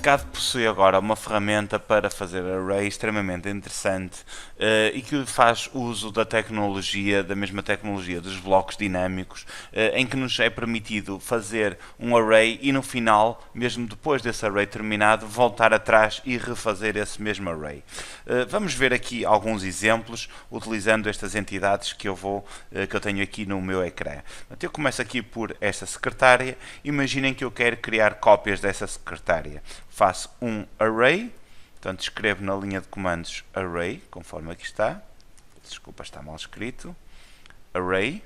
AutoCAD possui agora uma ferramenta para fazer array extremamente interessante e que faz uso da tecnologia, da mesma tecnologia dos blocos dinâmicos, em que nos é permitido fazer um array e no final, mesmo depois desse array terminado, voltar atrás e refazer esse mesmo array. Vamos ver aqui alguns exemplos utilizando estas entidades que eu tenho aqui no meu ecrã. Eu começo aqui por esta secretária. Imaginem que eu quero criar cópias dessa secretária. Faço um array, portanto escrevo na linha de comandos array, conforme aqui está. Desculpa, está mal escrito. Array.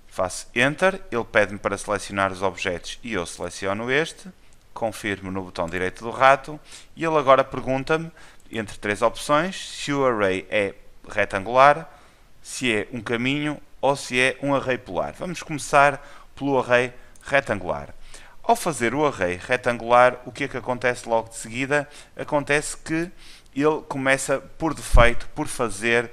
Faço enter, ele pede-me para selecionar os objetos e eu seleciono este. Confirmo no botão direito do rato e ele agora pergunta-me, entre três opções, se o array é retangular, se é um caminho ou se é um array polar. Vamos começar pelo array retangular. Ao fazer o array retangular, o que é que acontece logo de seguida? Acontece que ele começa por defeito por fazer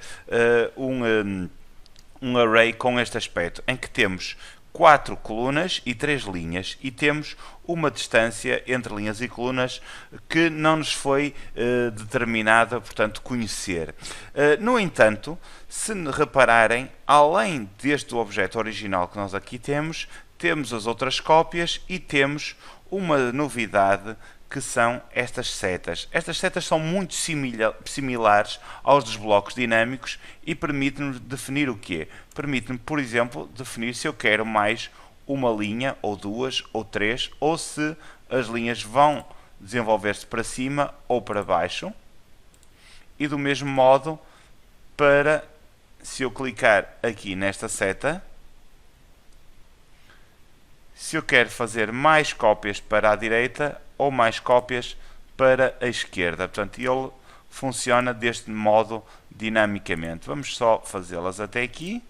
um array com este aspecto, em que temos 4 colunas e 3 linhas e temos uma distância entre linhas e colunas que não nos foi determinada, portanto, conhecer. No entanto, se repararem, além deste objeto original que nós aqui temos as outras cópias e temos uma novidade que são estas setas. Estas setas são muito similares aos dos blocos dinâmicos e permitem-nos definir o quê? Permite-me, por exemplo, definir se eu quero mais uma linha, ou duas, ou três, ou se as linhas vão desenvolver-se para cima ou para baixo. E do mesmo modo, se eu clicar aqui nesta seta, se eu quero fazer mais cópias para a direita ou mais cópias para a esquerda. Portanto, ele funciona deste modo dinamicamente. Vamos só fazê-las até aqui.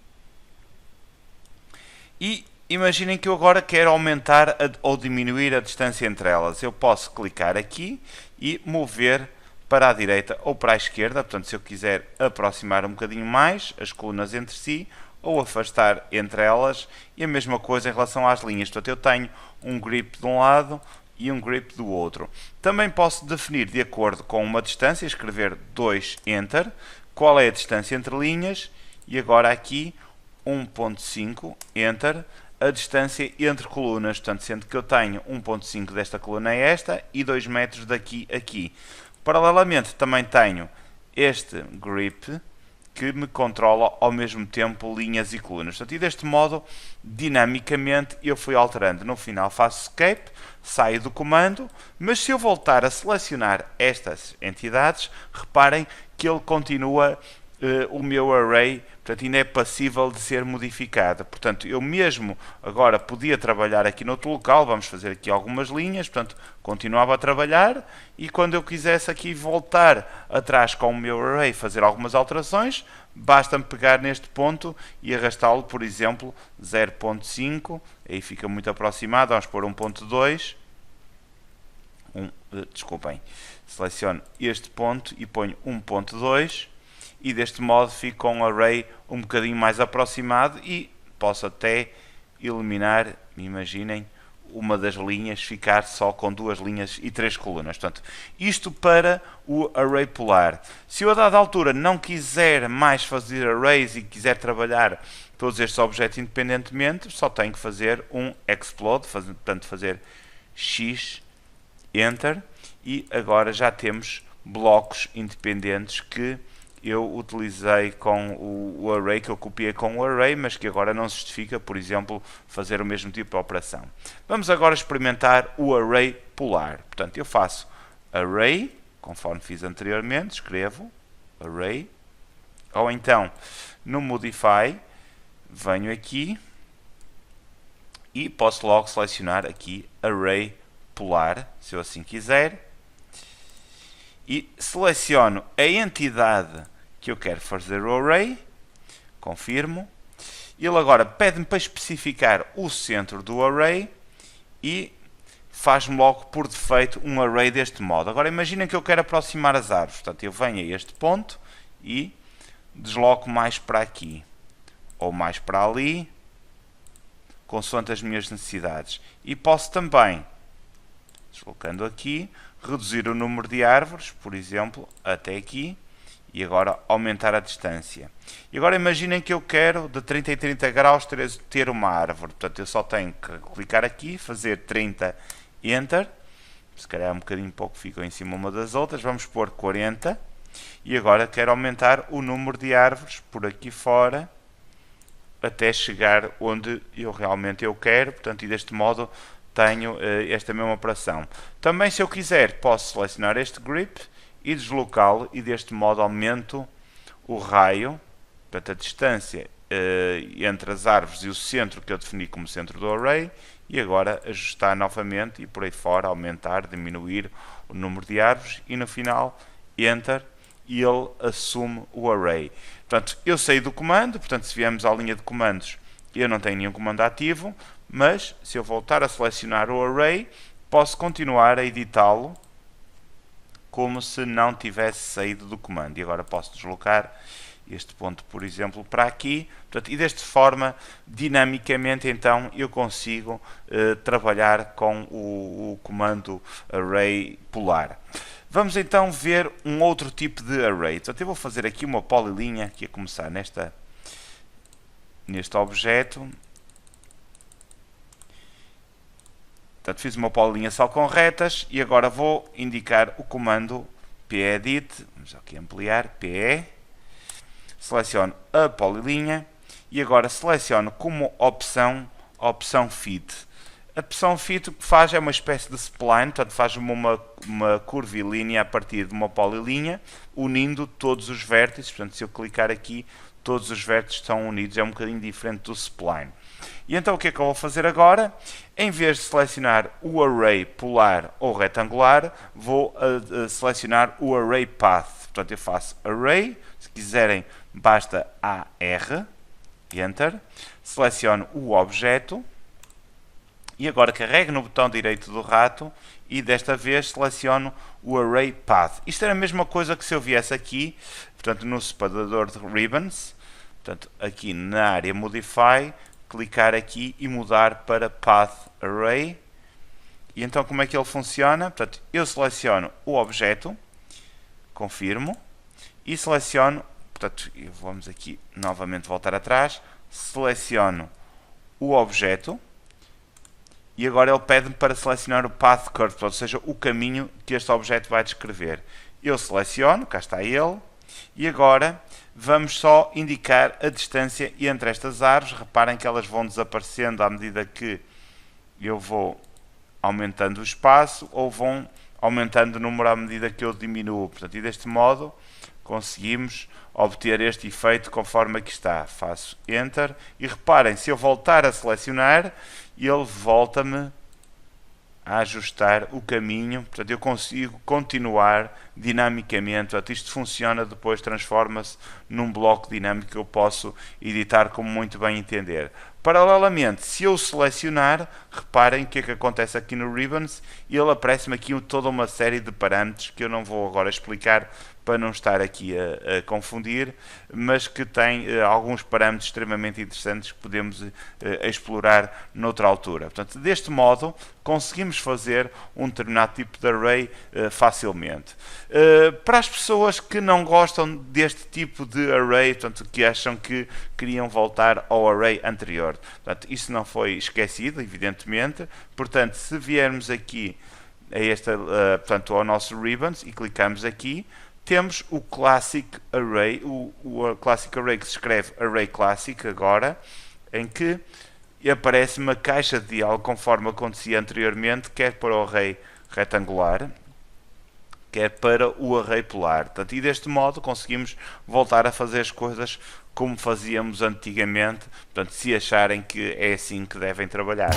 E imaginem que eu agora quero aumentar ou diminuir a distância entre elas. Eu posso clicar aqui e mover para a direita ou para a esquerda. Portanto, se eu quiser aproximar um bocadinho mais as colunas entre si, ou afastar entre elas, e a mesma coisa em relação às linhas. Portanto, eu tenho um grip de um lado e um grip do outro. Também posso definir de acordo com uma distância, escrever 2 enter, qual é a distância entre linhas, e agora aqui 1.5 enter, a distância entre colunas, portanto, sendo que eu tenho 1.5 desta coluna a esta e 2 metros daqui a aqui. Paralelamente também tenho este grip, que me controla ao mesmo tempo linhas e colunas. Portanto, e deste modo, dinamicamente, eu fui alterando. No final faço escape, saio do comando, mas se eu voltar a selecionar estas entidades, reparem que ele continua o meu array, portanto, ainda é passível de ser modificado. Portanto, eu mesmo agora podia trabalhar aqui noutro local, vamos fazer aqui algumas linhas, portanto, continuava a trabalhar e quando eu quisesse aqui voltar atrás com o meu array, fazer algumas alterações, basta-me pegar neste ponto e arrastá-lo, por exemplo, 0.5, aí fica muito aproximado, vamos pôr 1.2, desculpem, seleciono este ponto e ponho 1.2, e deste modo fico com um array um bocadinho mais aproximado e posso até eliminar, imaginem, uma das linhas, ficar só com 2 linhas e 3 colunas. Portanto, isto para o array polar. Se eu a dada altura não quiser mais fazer arrays e quiser trabalhar todos estes objetos independentemente, só tenho que fazer um explode, portanto fazer X, Enter, e agora já temos blocos independentes que eu utilizei com o array, que eu copiei com o array, mas que agora não se justifica, por exemplo, fazer o mesmo tipo de operação. Vamos agora experimentar o array polar. Portanto, eu faço array, conforme fiz anteriormente, escrevo array, ou então no Modify, venho aqui e posso logo selecionar aqui array polar, se eu assim quiser, e seleciono a entidade que eu quero fazer o array, confirmo, ele agora pede-me para especificar o centro do array e faz-me logo por defeito um array deste modo. Agora imaginem que eu quero aproximar as árvores, portanto eu venho a este ponto e desloco mais para aqui, ou mais para ali, consoante as minhas necessidades. E posso também deslocando aqui, reduzir o número de árvores, por exemplo, até aqui, e agora aumentar a distância. E agora imaginem que eu quero de 30 em 30 graus ter uma árvore, portanto eu só tenho que clicar aqui, fazer 30, Enter, se calhar um bocadinho pouco ficam em cima uma das outras, vamos pôr 40, e agora quero aumentar o número de árvores por aqui fora, até chegar onde eu realmente quero, portanto, e deste modo tenho esta mesma operação. Também, se eu quiser, posso selecionar este grip e deslocá-lo, e deste modo aumento o raio, portanto, a distância entre as árvores e o centro que eu defini como centro do array, e agora ajustar novamente e por aí fora, aumentar, diminuir o número de árvores, e no final, Enter, e ele assume o array. Portanto, eu saí do comando, portanto, se viemos à linha de comandos, eu não tenho nenhum comando ativo, mas se eu voltar a selecionar o array, posso continuar a editá-lo como se não tivesse saído do comando. E agora posso deslocar este ponto, por exemplo, para aqui. Portanto, e desta forma, dinamicamente, então, eu consigo trabalhar com o comando array polar. Vamos então ver um outro tipo de array. Portanto, eu vou fazer aqui uma polilinha, que ia começar neste objeto. Portanto, fiz uma polilinha só com retas e agora vou indicar o comando pedit. Vamos aqui ampliar, pe. Seleciono a polilinha e agora seleciono como opção a opção fit. A opção fit o que faz é uma espécie de spline, portanto faz uma curvilínea a partir de uma polilinha, unindo todos os vértices. Portanto, se eu clicar aqui, todos os vértices estão unidos, é um bocadinho diferente do spline. E então o que é que eu vou fazer agora? Em vez de selecionar o array polar ou retangular, vou selecionar o array path. Portanto, eu faço array, se quiserem basta AR, Enter, seleciono o objeto, e agora carrego no botão direito do rato e desta vez seleciono o Array Path. Isto era a mesma coisa que se eu viesse aqui, portanto no separador de ribbons, portanto aqui na área Modify, clicar aqui e mudar para Path Array. E então como é que ele funciona? Portanto, eu seleciono o objeto, confirmo, e seleciono, portanto, vamos aqui novamente voltar atrás, seleciono o objeto, e agora ele pede-me para selecionar o path curve, ou seja, o caminho que este objeto vai descrever. Eu seleciono, cá está ele, e agora vamos só indicar a distância entre estas árvores. Reparem que elas vão desaparecendo à medida que eu vou aumentando o espaço, ou vão aumentando o número à medida que eu diminuo. Portanto, e deste modo conseguimos obter este efeito conforme aqui está. Faço Enter e reparem, se eu voltar a selecionar, ele volta-me a ajustar o caminho, portanto eu consigo continuar dinamicamente. Portanto, isto funciona, depois transforma-se num bloco dinâmico que eu posso editar como muito bem entender. Paralelamente, se eu selecionar, reparem o que é que acontece aqui no Ribbons, e ele aparece-me aqui toda uma série de parâmetros que eu não vou agora explicar para não estar aqui a confundir, mas que tem alguns parâmetros extremamente interessantes que podemos explorar noutra altura. Portanto, deste modo, conseguimos fazer um determinado tipo de array facilmente. Para as pessoas que não gostam deste tipo de array, portanto, que acham que queriam voltar ao array anterior, portanto, isso não foi esquecido, evidentemente. Portanto, se viermos aqui a portanto, ao nosso Ribbons e clicamos aqui, temos o Classic Array, o Classic Array que se escreve Array Classic agora, em que aparece uma caixa de diálogo conforme acontecia anteriormente, quer para o array retangular, quer para o array polar. Portanto, e deste modo conseguimos voltar a fazer as coisas como fazíamos antigamente, portanto, se acharem que é assim que devem trabalhar.